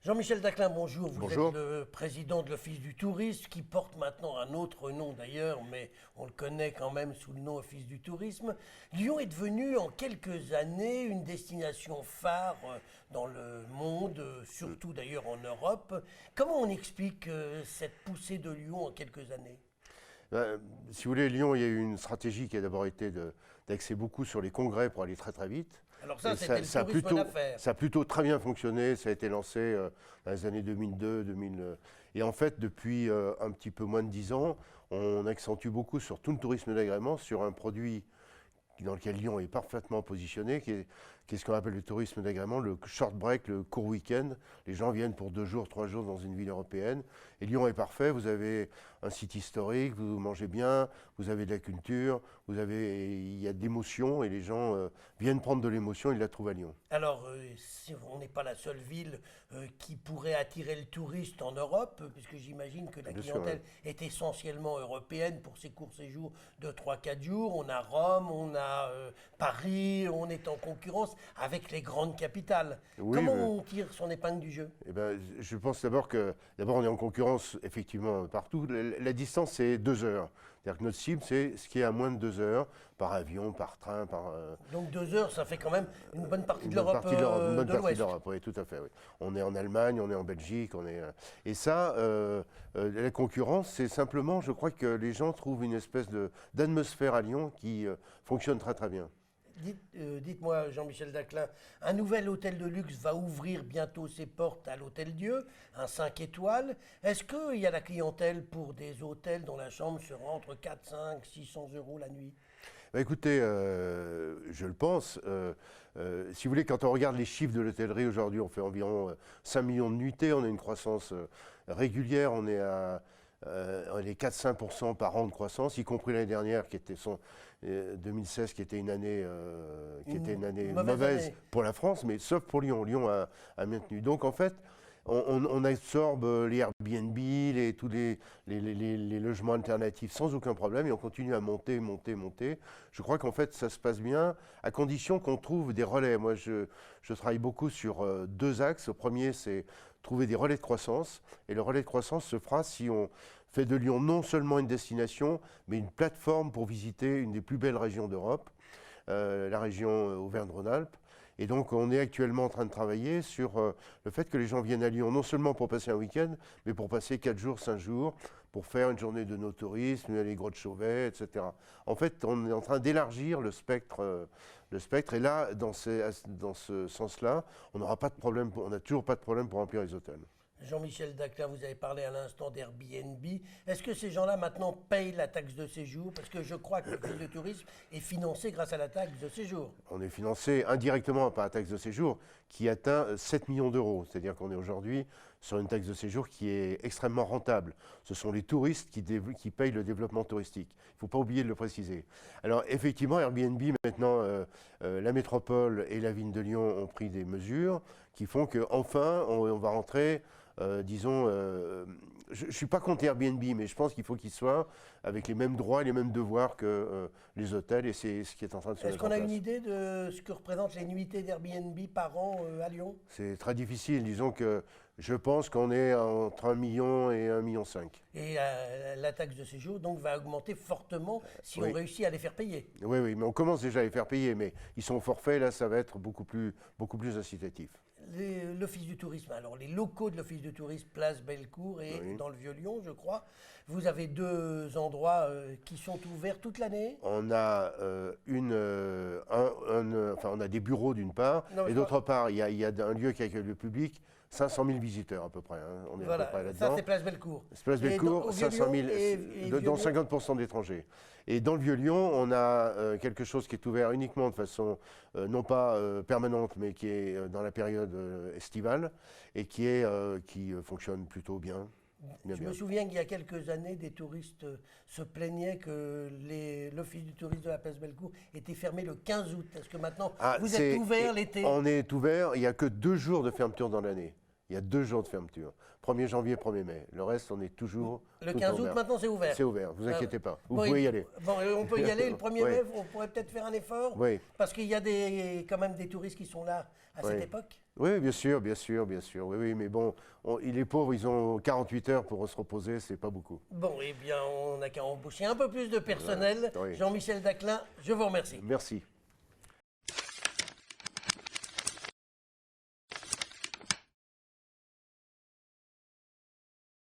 Jean-Michel Daclin, bonjour. Vous Bonjour. êtes le président de l'Office du tourisme, qui porte maintenant un autre nom d'ailleurs, mais on le connaît quand même sous le nom Office du tourisme. Lyon est devenu en quelques années une destination phare dans le monde, surtout d'ailleurs en Europe. Comment on explique cette poussée de Lyon en quelques années ? Si vous voulez, Lyon, il y a eu une stratégie qui a d'abord été d'axer beaucoup sur les congrès pour aller très très vite. Alors ça, Et c'était le tourisme d'affaires. ça a plutôt très bien fonctionné. Ça a été lancé dans les années 2002, 2000. Et en fait, depuis un petit peu moins de 10 ans, on accentue beaucoup sur tout le tourisme d'agrément, sur un produit dans lequel Lyon est parfaitement positionné, qui est ce qu'on appelle le tourisme d'agrément, le short break, le court week-end. Les gens viennent pour 2 jours, 3 jours dans une ville européenne. Et Lyon est parfait, vous avez un site historique, vous mangez bien, vous avez de la culture, il y a de l'émotion et les gens viennent prendre de l'émotion, ils la trouvent à Lyon. Alors, on n'est pas la seule ville qui pourrait attirer le touriste en Europe, puisque j'imagine que la Bien sûr, clientèle est essentiellement européenne pour ses courts séjours de 3-4 jours. On a Rome, on a Paris, on est en concurrence avec les grandes capitales. Oui, Comment mais- on tire son épingle du jeu ? Eh ben, je pense d'abord on est en concurrence effectivement partout. La distance, c'est 2 heures. C'est-à-dire que notre cible, c'est ce qui est à moins de 2 heures, par avion, par train, Donc 2 heures, ça fait quand même une bonne partie de Une bonne l'Europe partie de l'Europe, une bonne de partie l'Ouest. de l'Europe, oui, tout à fait. Oui. On est en Allemagne, on est en Belgique, et ça, la concurrence, c'est simplement, je crois que les gens trouvent une espèce d'atmosphère à Lyon qui fonctionne très très bien. Dites-moi, Jean-Michel Daclin, un nouvel hôtel de luxe va ouvrir bientôt ses portes à l'Hôtel Dieu, un 5 étoiles. Est-ce qu'il y a la clientèle pour des hôtels dont la chambre sera entre 4, 5, 600 euros la nuit ? Bah, écoutez, je le pense. Si vous voulez, quand on regarde les chiffres de l'hôtellerie aujourd'hui, on fait environ 5 millions de nuitées, on a une croissance régulière, on est 4-5% par an de croissance, y compris l'année dernière, 2016, qui était une année, mauvaise année. pour la France, mais sauf pour Lyon. Lyon a maintenu. Donc en fait, on absorbe les Airbnb, tous les logements alternatifs sans aucun problème et on continue à monter. Je crois qu'en fait, ça se passe bien, à condition qu'on trouve des relais. Moi, je travaille beaucoup sur 2 axes. Le premier, c'est trouver des relais de croissance. Et le relais de croissance se fera si on fait de Lyon non seulement une destination, mais une plateforme pour visiter une des plus belles régions d'Europe, la région Auvergne-Rhône-Alpes. Et donc, on est actuellement en train de travailler sur le fait que les gens viennent à Lyon, non seulement pour passer un week-end, mais pour passer 4 jours, 5 jours, pour faire une journée de no-tourisme, les grottes Chauvet, etc. En fait, on est en train d'élargir le spectre. Et là, dans ce sens-là, on n'a toujours pas de problème pour remplir les hôtels. Jean-Michel Daclin, vous avez parlé à l'instant d'Airbnb. Est-ce que ces gens-là maintenant payent la taxe de séjour ? Parce que je crois que l'Office de tourisme est financé grâce à la taxe de séjour. On est financé indirectement par la taxe de séjour qui atteint 7 millions d'euros. C'est-à-dire qu'on est aujourd'hui sur une taxe de séjour qui est extrêmement rentable. Ce sont les touristes qui payent le développement touristique. Il ne faut pas oublier de le préciser. Alors effectivement, Airbnb, maintenant, la métropole et la ville de Lyon ont pris des mesures qui font qu'enfin, on va rentrer... je ne suis pas contre Airbnb, mais je pense qu'il faut qu'il soit avec les mêmes droits et les mêmes devoirs que les hôtels, et c'est ce qui est en train de se Est-ce mettre qu'on en a place. une idée de ce que représentent les nuitées d'Airbnb par an à Lyon ? C'est très difficile, disons que je pense qu'on est entre 1 million et 1,5 million. Et la taxe de séjour donc va augmenter fortement si oui. on réussit à les faire payer. Oui, mais on commence déjà à les faire payer, mais ils sont au forfait, là ça va être beaucoup plus incitatif. L'Office du tourisme, alors les locaux de l'Office du tourisme, place Bellecour et Oui. dans le Vieux-Lyon, je crois, vous avez 2 endroits qui sont ouverts toute l'année ? On a on a des bureaux d'une part, Non, mais et d'autre part, il y a un lieu qui accueille le public, 500 000 visiteurs à peu près. Hein. On est à peu près Voilà, là-dedans. ça c'est place Bellecour. C'est place Bellecour, 500 000, dont Vieux-Lyon. 50% d'étrangers. Et dans le Vieux-Lyon, on a quelque chose qui est ouvert uniquement de façon non pas permanente, mais qui est dans la période estivale et qui fonctionne plutôt bien. Je me souviens qu'il y a quelques années, des touristes se plaignaient que l'Office du tourisme de la place Bellecour était fermé le 15 août. Est-ce que maintenant vous êtes ouvert l'été ? On est ouvert, il n'y a que 2 jours de fermeture dans l'année. Il y a 2 jours de fermeture. 1er janvier, 1er mai. Le reste, on est toujours Le tout 15 août, ouvert. maintenant, c'est ouvert. C'est ouvert, vous inquiétez pas. Vous Bon, pouvez y aller. Bon, on peut y aller le 1er Oui. mai, on pourrait peut-être faire un effort. Oui. Parce qu'il y a quand même des touristes qui sont là à cette Oui. époque. Oui, bien sûr, bien sûr, bien sûr. Oui, oui, mais bon, les pauvres, ils ont 48 heures pour se reposer, c'est pas beaucoup. Bon, eh bien, on n'a qu'à embaucher un peu plus de personnel. Oui. Jean-Michel Daclin, je vous remercie. Merci.